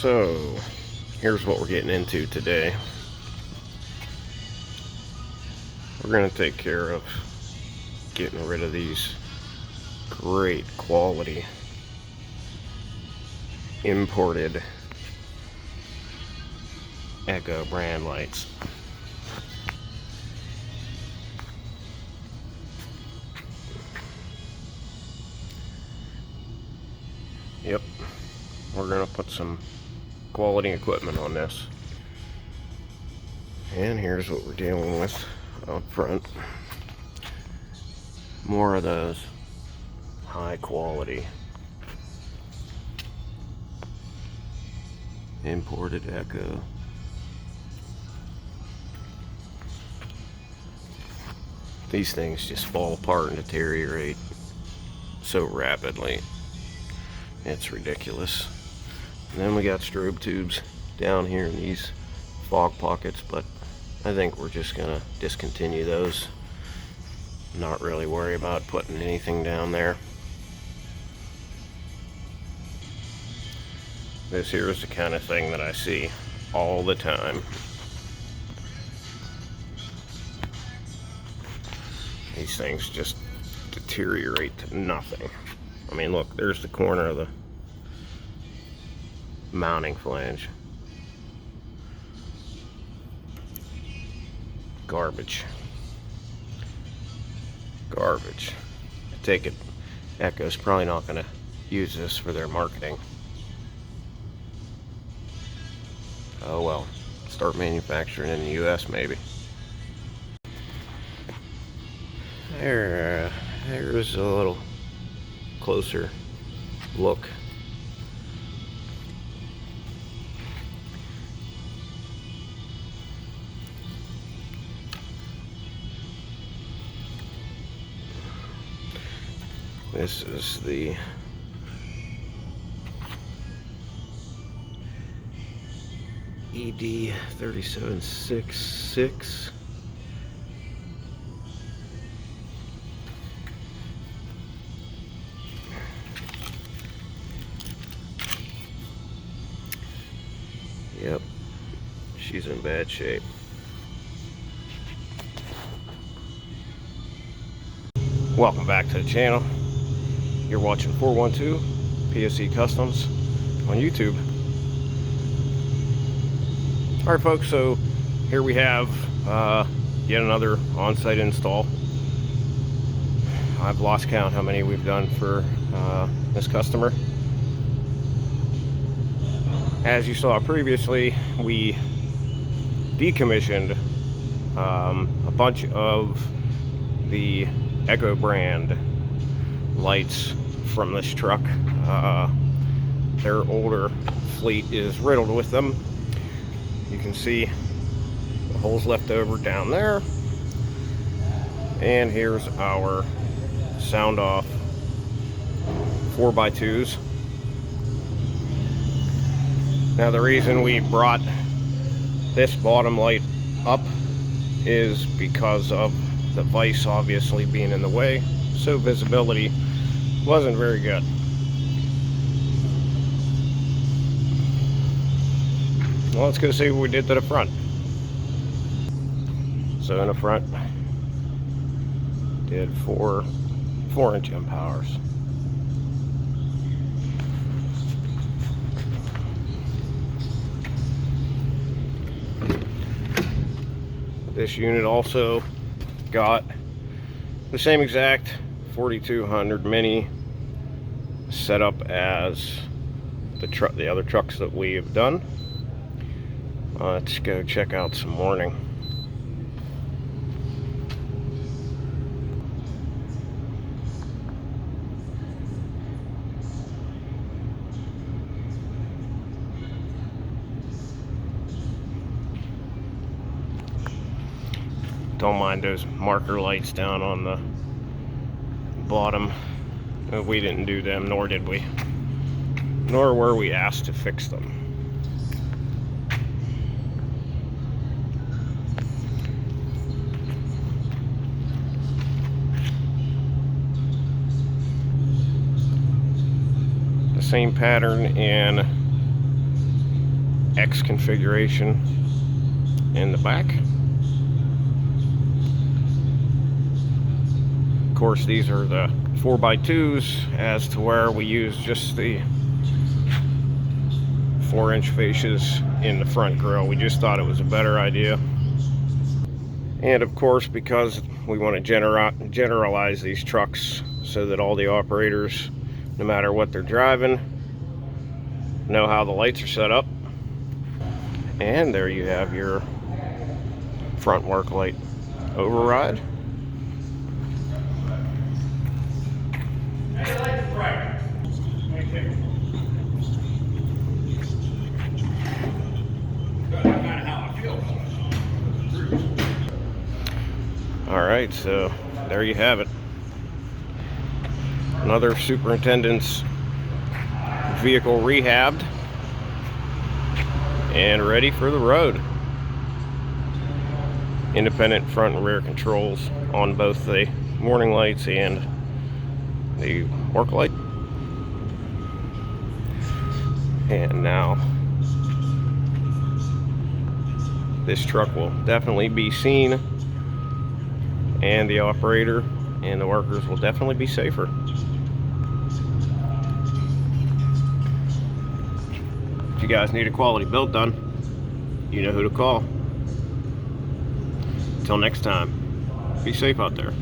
So, here's what we're getting into today. We're going to take care of getting rid of these great quality imported Ecco brand lights. Yep, we're going to put some quality equipment on this. And here's what we're dealing with up front. More of those high quality imported Ecco. These things just fall apart and deteriorate so rapidly. It's ridiculous. And then we got strobe tubes down here in these fog pockets, but I think we're just gonna discontinue those. Not really worry about putting anything down there. This here is the kind of thing that I see all the time. These things just deteriorate to nothing. I mean, look, there's the corner of the mounting flange. Garbage. Garbage. I take it Ecco's probably not going to use this for their marketing. Oh well, start manufacturing in the US maybe. There's a little closer look. This is the ED3766. Yep, she's in bad shape. Welcome back to the channel. You're watching 412 PSC Kustomz on YouTube. Alright folks, so here we have yet another on-site install. I've lost count how many we've done for this customer. As you saw previously, we decommissioned a bunch of the Ecco brand lights from this truck. Their older fleet is riddled with them. You can see the holes left over down there. And here's our SoundOff 4x2s. Now the reason we brought this bottom light up is because of the vise obviously being in the way, so visibility wasn't very good. Well, let's go see what we did to the front. So in the front, did 4-inch mPowers. This unit also got the same exact 4200 mini set up as the other trucks that we have done. Let's go check out some warning. Don't mind those marker lights down on the bottom. We didn't do them, nor did we. Nor were we asked to fix them. The same pattern in X configuration in the back. Of course, these are the 4x2s, as to where we use just the 4-inch fascias in the front grille. We just thought it was a better idea. And of course, because we want to generalize these trucks so that all the operators, no matter what they're driving, know how the lights are set up. And there you have your front work light override. Alright, so there you have it. Another superintendent's vehicle rehabbed and ready for the road. Independent front and rear controls on both the warning lights and the work light. And now this truck will definitely be seen, and the operator and the workers will definitely be safer. If you guys need a quality build done, you know who to call. Until next time, be safe out there.